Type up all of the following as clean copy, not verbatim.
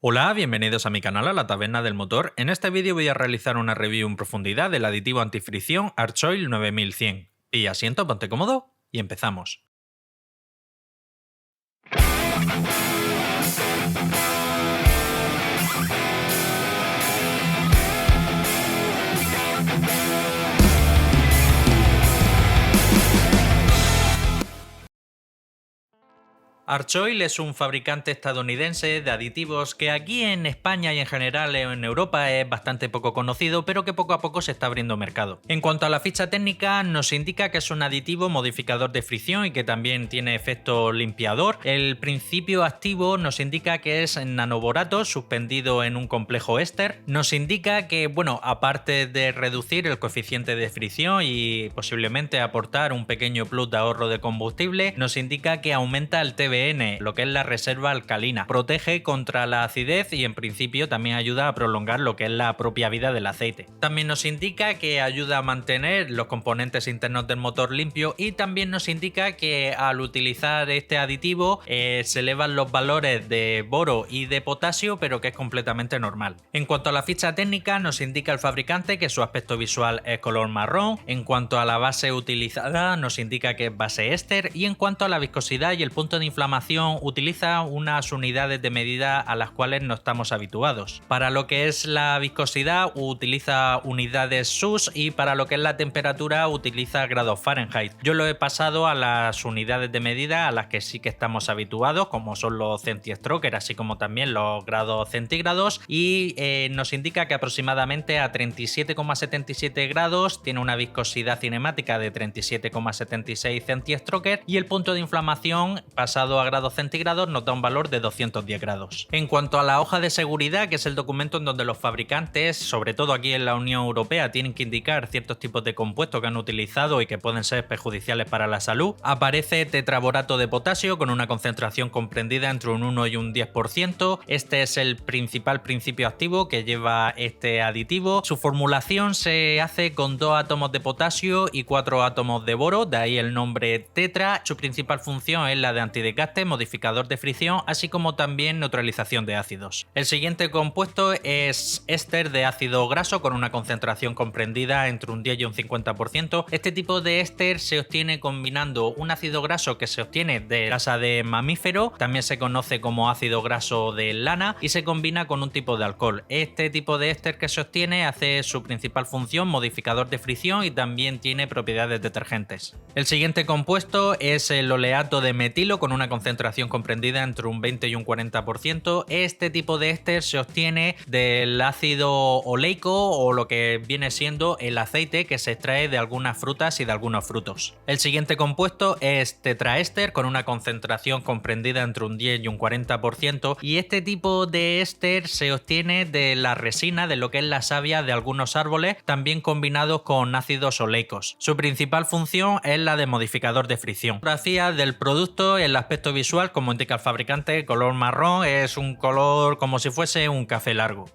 Hola, bienvenidos a mi canal, a la Taberna del Motor. En este vídeo voy a realizar una review en profundidad del aditivo antifricción Archoil 9100. Pilla asiento, ponte cómodo y empezamos. Archoil es un fabricante estadounidense de aditivos que aquí en España y en general en Europa es bastante poco conocido, pero que poco a poco se está abriendo mercado. En cuanto a la ficha técnica, nos indica que es un aditivo modificador de fricción y que también tiene efecto limpiador. El principio activo nos indica que es nanoborato suspendido en un complejo éster. Nos indica que, bueno, aparte de reducir el coeficiente de fricción y posiblemente aportar un pequeño plus de ahorro de combustible, nos indica que aumenta el TBN, lo que es la reserva alcalina. Protege contra la acidez y en principio también ayuda a prolongar lo que es la propia vida del aceite. También nos indica que ayuda a mantener los componentes internos del motor limpio y también nos indica que al utilizar este aditivo se elevan los valores de boro y de potasio, pero que es completamente normal. En cuanto a la ficha técnica, nos indica el fabricante que su aspecto visual es color marrón. En cuanto a la base utilizada, nos indica que es base éster, y en cuanto a la viscosidad y el punto de inflamación, utiliza unas unidades de medida a las cuales no estamos habituados. Para lo que es la viscosidad utiliza unidades SUS y para lo que es la temperatura utiliza grados Fahrenheit. Yo lo he pasado a las unidades de medida a las que sí que estamos habituados, como son los centistroker, así como también los grados centígrados, y nos indica que aproximadamente a 37,77 grados tiene una viscosidad cinemática de 37,76 centistroker y el punto de inflamación pasado a grados centígrados nos da un valor de 210 grados. En cuanto a la hoja de seguridad, que es el documento en donde los fabricantes, sobre todo aquí en la Unión Europea, tienen que indicar ciertos tipos de compuestos que han utilizado y que pueden ser perjudiciales para la salud, aparece tetraborato de potasio con una concentración comprendida entre un 1 y un 10%. Este es el principal principio activo que lleva este aditivo. Su formulación se hace con 2 átomos de potasio y 4 átomos de boro, de ahí el nombre tetra. Su principal función es la de antidesgaste, modificador de fricción, así como también neutralización de ácidos. El siguiente compuesto es éster de ácido graso con una concentración comprendida entre un 10 y un 50%. Este tipo de éster se obtiene combinando un ácido graso que se obtiene de grasa de mamífero, también se conoce como ácido graso de lana, y se combina con un tipo de alcohol. Este tipo de éster que se obtiene hace su principal función modificador de fricción y también tiene propiedades detergentes. El siguiente compuesto es el oleato de metilo con una concentración comprendida entre un 20 y un 40%. Este tipo de éster se obtiene del ácido oleico o lo que viene siendo el aceite que se extrae de algunas frutas y de algunos frutos. El siguiente compuesto es tetraéster con una concentración comprendida entre un 10 y un 40%, y este tipo de éster se obtiene de la resina de lo que es la savia de algunos árboles, también combinados con ácidos oleicos. Su principal función es la de modificador de fricción. La fotografía del producto, el aspecto visual, como indica el fabricante, color marrón, es un color como si fuese un café largo.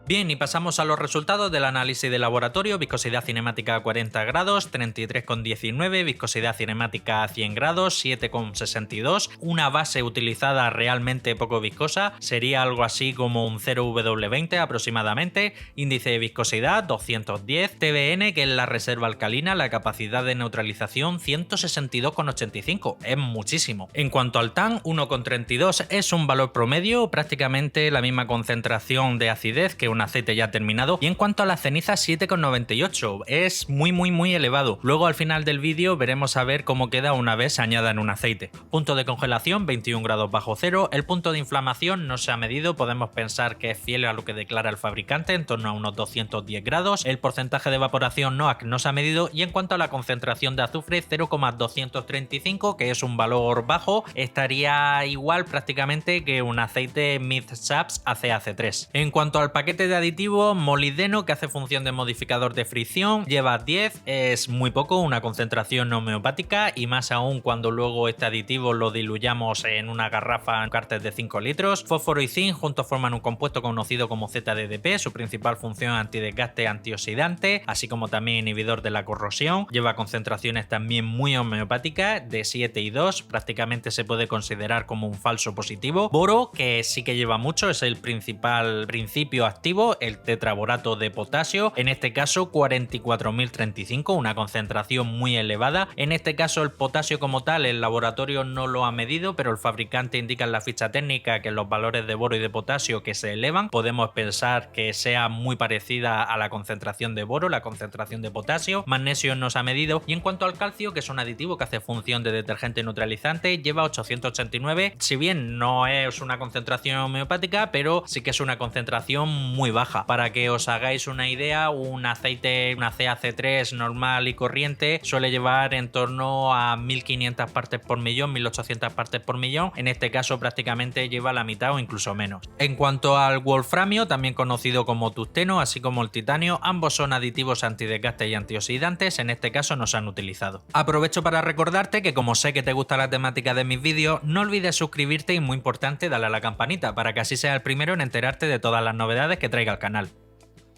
Bien, y pasamos a los resultados del análisis de laboratorio. Viscosidad cinemática a 40 grados, 33,19, viscosidad cinemática a 100 grados, 7,62, una base utilizada realmente poco viscosa, sería algo así como un 0W20 aproximadamente, índice de viscosidad 210, TBN, que es la reserva alcalina, la capacidad de neutralización 162,85, es muchísimo. En cuanto al TAN, 1,32 es un valor promedio, prácticamente la misma concentración de acidez que un aceite ya terminado, y en cuanto a la ceniza 7,98, es muy elevado. Luego al final del vídeo veremos a ver cómo queda una vez se añada en un aceite. Punto de congelación 21 grados bajo cero, el punto de inflamación no se ha medido, podemos pensar que es fiel a lo que declara el fabricante, en torno a unos 210 grados, el porcentaje de evaporación NOAC no se ha medido, y en cuanto a la concentración de azufre 0,235, que es un valor bajo, estaría igual prácticamente que un aceite Mid-Saps ACAC3. En cuanto al paquete paquete de aditivos, molibdeno, que hace función de modificador de fricción, lleva 10, es muy poco, una concentración homeopática, y más aún cuando luego este aditivo lo diluyamos en una garrafa en cárter de 5 litros. Fósforo y zinc juntos forman un compuesto conocido como ZDDP, su principal función antidesgaste, antioxidante, así como también inhibidor de la corrosión. Lleva concentraciones también muy homeopáticas, de 7 y 2, prácticamente se puede considerar como un falso positivo. Boro, que sí que lleva mucho, es el principal principio activo, el tetraborato de potasio, en este caso 44.035, una concentración muy elevada. En este caso el potasio como tal el laboratorio no lo ha medido, pero el fabricante indica en la ficha técnica que los valores de boro y de potasio que se elevan podemos pensar que sea muy parecida a la concentración de boro, la concentración de potasio. Magnesio no se ha medido, y en cuanto al calcio, que es un aditivo que hace función de detergente neutralizante, lleva 889, si bien no es una concentración homeopática, pero sí que es una concentración muy baja. Para que os hagáis una idea, un aceite, una CaC3 normal y corriente suele llevar en torno a 1500 partes por millón, 1800 partes por millón. En este caso prácticamente lleva la mitad o incluso menos. En cuanto al wolframio, también conocido como tungsteno, así como el titanio, ambos son aditivos antidesgaste y antioxidantes, en este caso no se han utilizado. Aprovecho para recordarte que, como sé que te gusta la temática de mis vídeos, no olvides suscribirte y, muy importante, darle a la campanita para que así seas el primero en enterarte de todas las novedades que traiga el canal.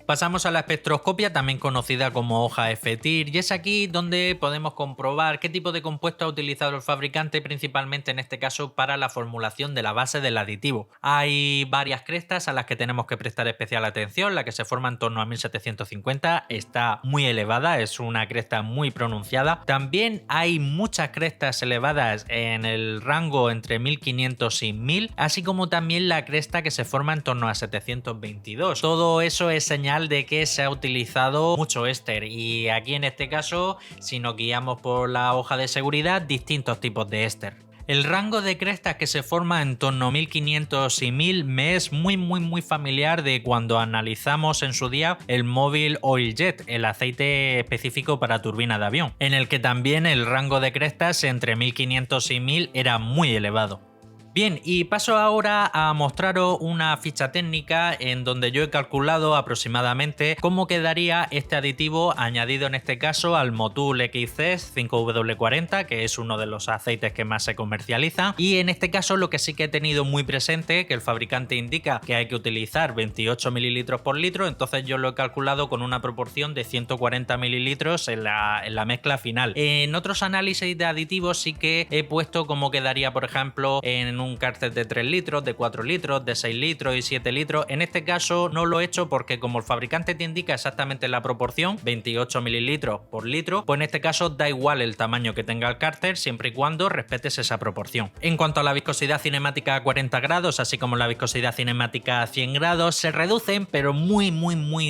Pasamos a la espectroscopia, también conocida como hoja FTIR, y es aquí donde podemos comprobar qué tipo de compuesto ha utilizado el fabricante, principalmente en este caso para la formulación de la base del aditivo. Hay varias crestas a las que tenemos que prestar especial atención. La que se forma en torno a 1750 está muy elevada, es una cresta muy pronunciada. También hay muchas crestas elevadas en el rango entre 1500 y 1000, así como también la cresta que se forma en torno a 722. Todo eso es señal de que se ha utilizado mucho éster, y aquí en este caso, si nos guiamos por la hoja de seguridad, distintos tipos de éster. El rango de crestas que se forma en torno a 1500 y 1000 me es muy familiar de cuando analizamos en su día el Móvil Oil Jet, el aceite específico para turbina de avión, en el que también el rango de crestas entre 1500 y 1000 era muy elevado. Bien, y paso ahora a mostraros una ficha técnica en donde yo he calculado aproximadamente cómo quedaría este aditivo añadido en este caso al Motul XC 5W40, que es uno de los aceites que más se comercializa. Y en este caso lo que sí que he tenido muy presente, que el fabricante indica que hay que utilizar 28 mililitros por litro, entonces yo lo he calculado con una proporción de 140 mililitros en la mezcla final. En otros análisis de aditivos sí que he puesto cómo quedaría, por ejemplo, en un cárter de 3 litros, de 4 litros, de 6 litros y 7 litros. En este caso no lo he hecho porque, como el fabricante te indica exactamente la proporción, 28 mililitros por litro, pues en este caso da igual el tamaño que tenga el cárter siempre y cuando respetes esa proporción. En cuanto a la viscosidad cinemática a 40 grados, así como la viscosidad cinemática a 100 grados, se reducen, pero muy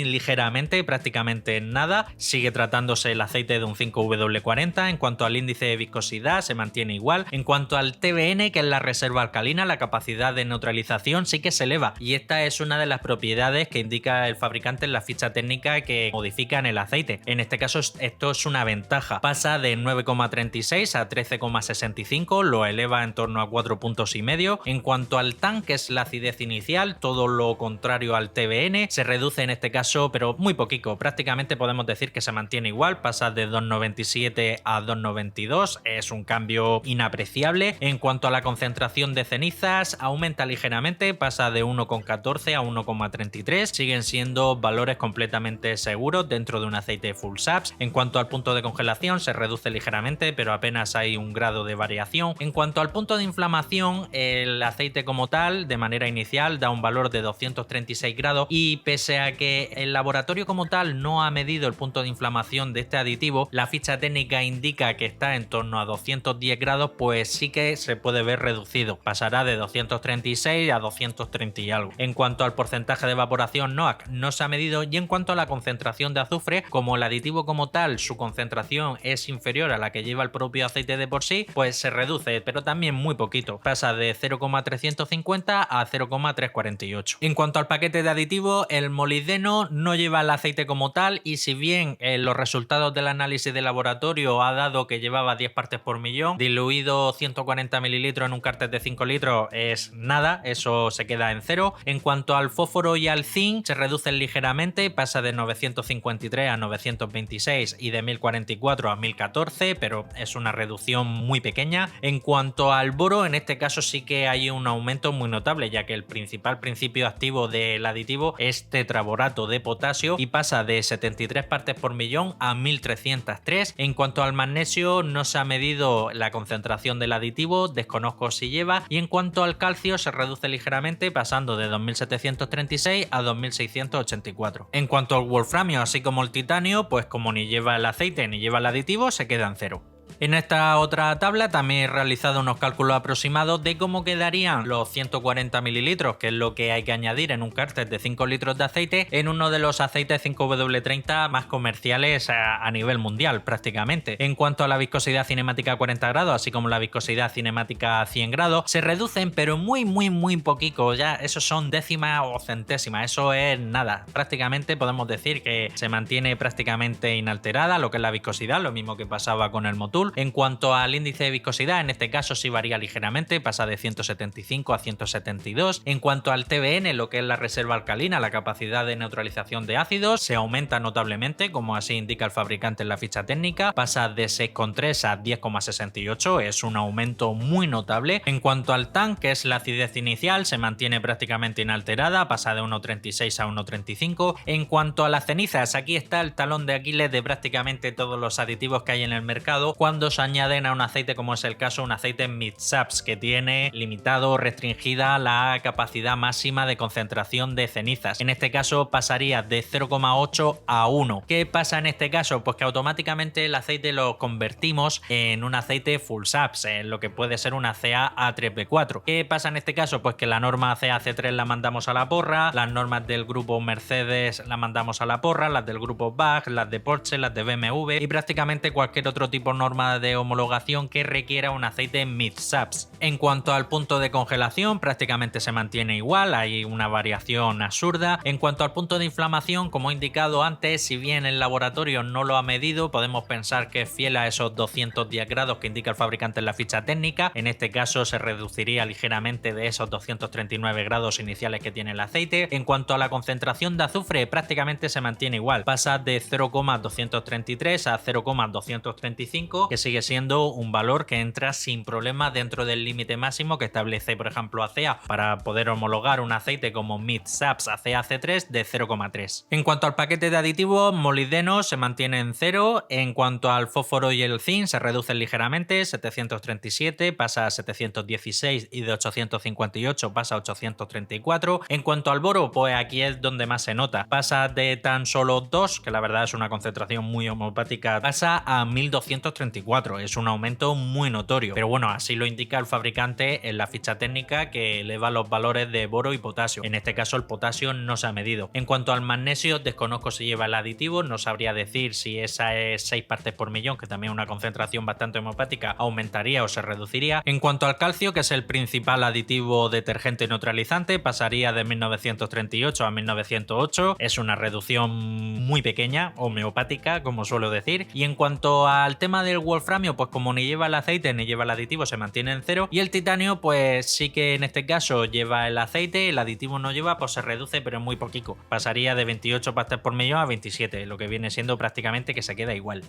ligeramente, prácticamente nada. Sigue tratándose el aceite de un 5W40. En cuanto al índice de viscosidad, se mantiene igual. En cuanto al TBN, que es la reserva alcalina, la capacidad de neutralización sí que se eleva, y esta es una de las propiedades que indica el fabricante en la ficha técnica que modifica en el aceite. En este caso esto es una ventaja, pasa de 9,36 a 13,65, lo eleva en torno a 4 puntos y medio. En cuanto al TAN, que es la acidez inicial, todo lo contrario al TBN, se reduce en este caso, pero muy poquito, prácticamente podemos decir que se mantiene igual, pasa de 2,97 a 2,92, es un cambio inapreciable. En cuanto a la concentración de cenizas, aumenta ligeramente, pasa de 1,14 a 1,33, siguen siendo valores completamente seguros dentro de un aceite full saps. En cuanto al punto de congelación, se reduce ligeramente, pero apenas hay un grado de variación. En cuanto al punto de inflamación, el aceite como tal, de manera inicial, da un valor de 236 grados, y pese a que el laboratorio como tal no ha medido el punto de inflamación de este aditivo, la ficha técnica indica que está en torno a 210 grados, pues sí que se puede ver reducido. Pasará de 236 a 230 y algo. En cuanto al porcentaje de evaporación NOAC, no se ha medido, y en cuanto a la concentración de azufre, como el aditivo como tal, su concentración es inferior a la que lleva el propio aceite de por sí, pues se reduce, pero también muy poquito. Pasa de 0,350 a 0,348. En cuanto al paquete de aditivos, el molibdeno no lleva el aceite como tal, y si bien los resultados del análisis de laboratorio ha dado que llevaba 10 partes por millón, diluido 140 mililitros en un cárter de 5 litros es nada, eso se queda en cero. En cuanto al fósforo y al zinc, se reducen ligeramente, pasa de 953 a 926 y de 1044 a 1014, pero es una reducción muy pequeña. En cuanto al boro, en este caso sí que hay un aumento muy notable, ya que el principal principio activo del aditivo es tetraborato de potasio y pasa de 73 partes por millón a 1303. En cuanto al magnesio, no se ha medido la concentración del aditivo, desconozco si lleva, y en cuanto al calcio se reduce ligeramente, pasando de 2736 a 2684. En cuanto al wolframio, así como el titanio, pues como ni lleva el aceite ni lleva el aditivo, se queda en cero. En esta otra tabla también he realizado unos cálculos aproximados de cómo quedarían los 140 mililitros, que es lo que hay que añadir en un cárter de 5 litros de aceite, en uno de los aceites 5W30 más comerciales a nivel mundial prácticamente. En cuanto a la viscosidad cinemática a 40 grados, así como la viscosidad cinemática a 100 grados, se reducen pero muy poquito, ya esos son décimas o centésimas, eso es nada. Prácticamente podemos decir que se mantiene prácticamente inalterada lo que es la viscosidad, lo mismo que pasaba con el Motul. En cuanto al índice de viscosidad, en este caso sí varía ligeramente, pasa de 175 a 172. En cuanto al TBN, lo que es la reserva alcalina, la capacidad de neutralización de ácidos, se aumenta notablemente, como así indica el fabricante en la ficha técnica, pasa de 6,3 a 10,68, es un aumento muy notable. En cuanto al TAN, que es la acidez inicial, se mantiene prácticamente inalterada, pasa de 1,36 a 1,35. En cuanto a las cenizas, aquí está el talón de Aquiles de prácticamente todos los aditivos que hay en el mercado cuando se añaden a un aceite, como es el caso un aceite mid-saps, que tiene limitado o restringida la capacidad máxima de concentración de cenizas. En este caso pasaría de 0,8 a 1. ¿Qué pasa en este caso? Pues que automáticamente el aceite lo convertimos en un aceite full saps, en lo que puede ser una CA A3B4. ¿Qué pasa en este caso? Pues que la norma CAC3 la mandamos a la porra, las normas del grupo Mercedes la mandamos a la porra, las del grupo BAG, las de Porsche, las de BMW y prácticamente cualquier otro tipo de norma de homologación que requiera un aceite mid-saps. En cuanto al punto de congelación, prácticamente se mantiene igual, hay una variación absurda. En cuanto al punto de inflamación, como he indicado antes, si bien el laboratorio no lo ha medido, podemos pensar que es fiel a esos 210 grados que indica el fabricante en la ficha técnica. En este caso se reduciría ligeramente de esos 239 grados iniciales que tiene el aceite. En cuanto a la concentración de azufre, prácticamente se mantiene igual, pasa de 0,233 a 0,235, que sigue siendo un valor que entra sin problema dentro del límite máximo que establece, por ejemplo, ACEA para poder homologar un aceite como mid-saps ACEA-C3 de 0,3. En cuanto al paquete de aditivos, molibdeno se mantiene en 0. En cuanto al fósforo y el zinc, se reducen ligeramente, 737 pasa a 716 y de 858 pasa a 834. En cuanto al boro, pues aquí es donde más se nota, pasa de tan solo 2, que la verdad es una concentración muy homeopática, pasa a 1234. Es un aumento muy notorio, pero bueno, así lo indica el fabricante en la ficha técnica, que eleva los valores de boro y potasio. En este caso el potasio no se ha medido. En cuanto al magnesio, desconozco si lleva el aditivo, no sabría decir si esa es 6 partes por millón, que también una concentración bastante homeopática, aumentaría o se reduciría. En cuanto al calcio, que es el principal aditivo detergente neutralizante, pasaría de 1938 a 1908, es una reducción muy pequeña, homeopática, como suelo decir. Y en cuanto al tema del wolframio, pues como ni lleva el aceite ni lleva el aditivo, se mantiene en 0. Y el titanio, pues sí que en este caso lleva el aceite, el aditivo no lleva, pues se reduce, pero muy poquito. Pasaría de 28 partes por millón a 27, lo que viene siendo prácticamente que se queda igual.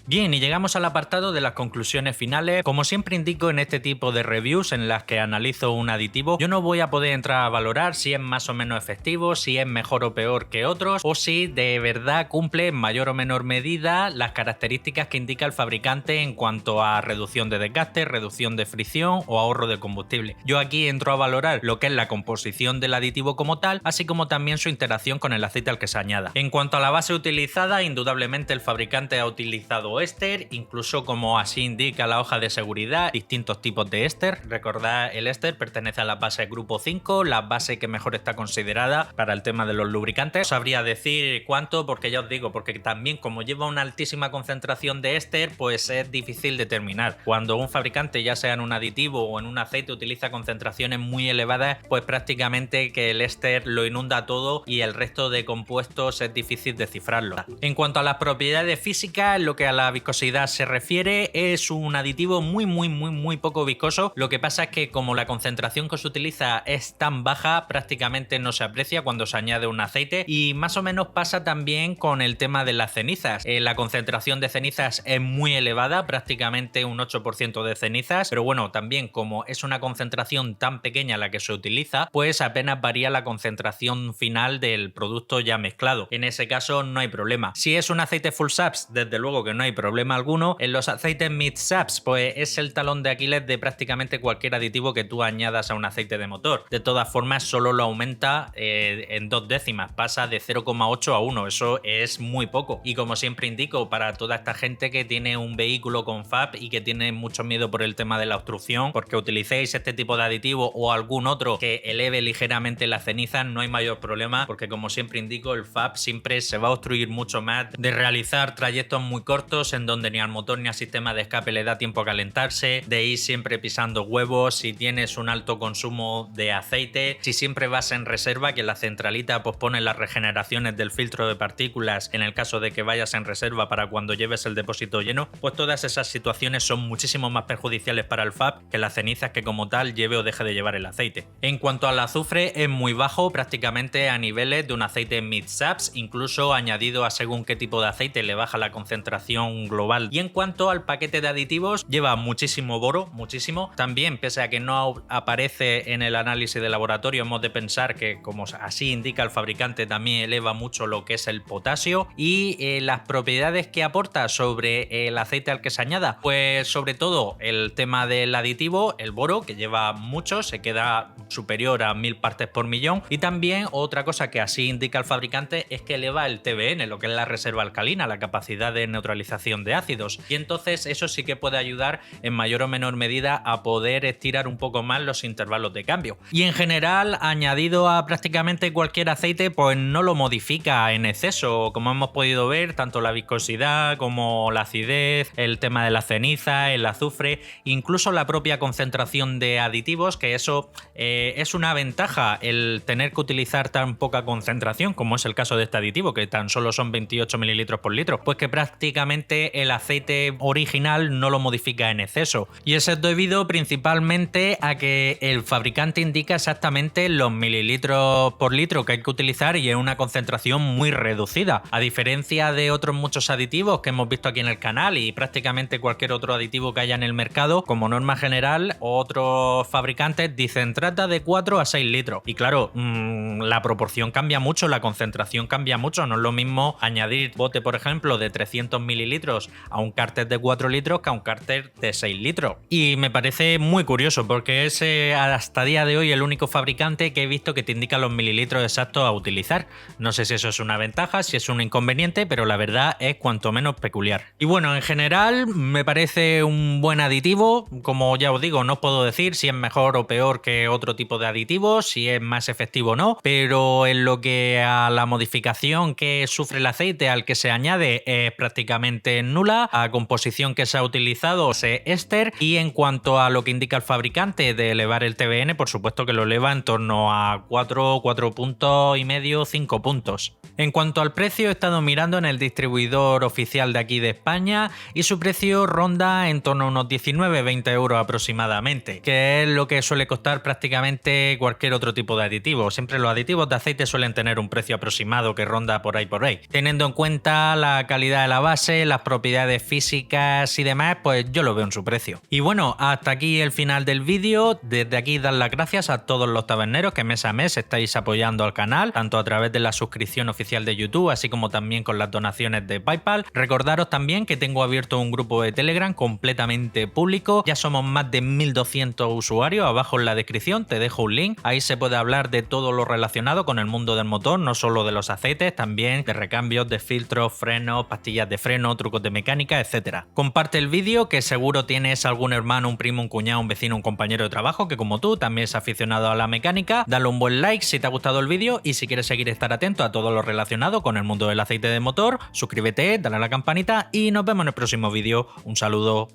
Bien, y llegamos al apartado de las conclusiones finales. Como siempre indico en este tipo de reviews en las que analizo un aditivo, yo no voy a poder entrar a valorar si es más o menos efectivo, si es mejor o peor que otros, o si de verdad cumple en mayor o menor medida las características que indica el fabricante en cuanto a reducción de desgaste, reducción de fricción o ahorro de combustible. Yo aquí entro a valorar lo que es la composición del aditivo como tal, así como también su interacción con el aceite al que se añada. En cuanto a la base utilizada, indudablemente el fabricante ha utilizado éster, incluso como así indica la hoja de seguridad, distintos tipos de éster. Recordad, el éster pertenece a la base grupo 5, la base que mejor está considerada para el tema de los lubricantes. No sabría decir cuánto, porque ya os digo, porque también como lleva una altísima concentración de éster, pues es difícil determinar. Cuando un fabricante, ya sea en un aditivo o en un aceite, utiliza concentraciones muy elevadas, pues prácticamente que el éster lo inunda todo y el resto de compuestos es difícil descifrarlo. En cuanto a las propiedades físicas, lo que a la la viscosidad se refiere, es un aditivo muy poco viscoso. Lo que pasa es que como la concentración que se utiliza es tan baja, prácticamente no se aprecia cuando se añade un aceite, y más o menos pasa también con el tema de las cenizas. La concentración de cenizas es muy elevada, prácticamente un 8% de cenizas, pero bueno, también como es una concentración tan pequeña la que se utiliza, pues apenas varía la concentración final del producto ya mezclado. En ese caso no hay problema. Si es un aceite full saps, desde luego que no hay problema alguno. En los aceites mid saps, pues es el talón de Aquiles de prácticamente cualquier aditivo que tú añadas a un aceite de motor. De todas formas, solo lo aumenta en 2 décimas, pasa de 0,8 a 1, eso es muy poco. Y como siempre indico, para toda esta gente que tiene un vehículo con FAP y que tiene mucho miedo por el tema de la obstrucción, porque utilicéis este tipo de aditivo o algún otro que eleve ligeramente las cenizas, no hay mayor problema, porque como siempre indico, el FAP siempre se va a obstruir mucho más de realizar trayectos muy cortos en donde ni al motor ni al sistema de escape le da tiempo a calentarse, de ir siempre pisando huevos, si tienes un alto consumo de aceite, si siempre vas en reserva, que la centralita pospone las regeneraciones del filtro de partículas en el caso de que vayas en reserva para cuando lleves el depósito lleno, pues todas esas situaciones son muchísimo más perjudiciales para el FAP que las cenizas que como tal lleve o deje de llevar el aceite. En cuanto al azufre, es muy bajo, prácticamente a niveles de un aceite mid-saps, incluso añadido a según qué tipo de aceite le baja la concentración global. Y en cuanto al paquete de aditivos, lleva muchísimo boro, muchísimo. También, pese a que no aparece en el análisis de laboratorio, hemos de pensar que, como así indica el fabricante, también eleva mucho lo que es el potasio. Y las propiedades que aporta sobre el aceite al que se añada, pues sobre todo el tema del aditivo, el boro, que lleva mucho, se queda superior a 1000 partes por millón. Y también otra cosa que así indica el fabricante es que eleva el TBN, lo que es la reserva alcalina, la capacidad de neutralización de ácidos. Y entonces eso sí que puede ayudar en mayor o menor medida a poder estirar un poco más los intervalos de cambio. Y en general, añadido a prácticamente cualquier aceite, pues no lo modifica en exceso. Como hemos podido ver, tanto la viscosidad como la acidez, el tema de la ceniza, el azufre, incluso la propia concentración de aditivos, que eso es una ventaja, el tener que utilizar tan poca concentración, como es el caso de este aditivo, que tan solo son 28 mililitros por litro, pues que prácticamente el aceite original no lo modifica en exceso. Y eso es debido principalmente a que el fabricante indica exactamente los mililitros por litro que hay que utilizar y en una concentración muy reducida, a diferencia de otros muchos aditivos que hemos visto aquí en el canal y prácticamente cualquier otro aditivo que haya en el mercado. Como norma general, otros fabricantes dicen trata de 4 a 6 litros. Y claro, la proporción cambia mucho, la concentración cambia mucho. No es lo mismo añadir bote, por ejemplo, de 300 mililitros a un cárter de 4 litros que a un cárter de 6 litros. Y me parece muy curioso porque es hasta día de hoy el único fabricante que he visto que te indica los mililitros exactos a utilizar. No sé si eso es una ventaja, si es un inconveniente, pero la verdad es cuanto menos peculiar. Y bueno, en general me parece un buen aditivo. Como ya os digo, no puedo decir si es mejor o peor que otro tipo de aditivos, si es más efectivo o no, pero en lo que a la modificación que sufre el aceite al que se añade es prácticamente nula, a composición que se ha utilizado es éster, y en cuanto a lo que indica el fabricante de elevar el TBN, por supuesto que lo eleva en torno a 4 puntos y medio, 5 puntos. En cuanto al precio, he estado mirando en el distribuidor oficial de aquí de España y su precio ronda en torno a unos 19-20 euros aproximadamente, que es lo que suele costar prácticamente cualquier otro tipo de aditivo. Siempre los aditivos de aceite suelen tener un precio aproximado que ronda por ahí. Teniendo en cuenta la calidad de la base, las propiedades físicas y demás, pues yo lo veo en su precio. Y bueno, hasta aquí el final del vídeo. Desde aquí dar las gracias a todos los taberneros que mes a mes estáis apoyando al canal, tanto a través de la suscripción oficial de YouTube, así como también con las donaciones de PayPal. Recordaros también que tengo abierto un grupo de Telegram completamente público. Ya somos más de 1200 usuarios. Abajo en la descripción te dejo un link. Ahí se puede hablar de todo lo relacionado con el mundo del motor, no solo de los aceites, también de recambios, de filtros, frenos, pastillas de freno, trucos de mecánica, etcétera. Comparte el vídeo, que seguro tienes algún hermano, un primo, un cuñado, un vecino, un compañero de trabajo que como tú también es aficionado a la mecánica. Dale un buen like si te ha gustado el vídeo y si quieres seguir estar atento a todo lo relacionado con el mundo del aceite de motor, suscríbete, dale a la campanita y nos vemos en el próximo vídeo. Un saludo.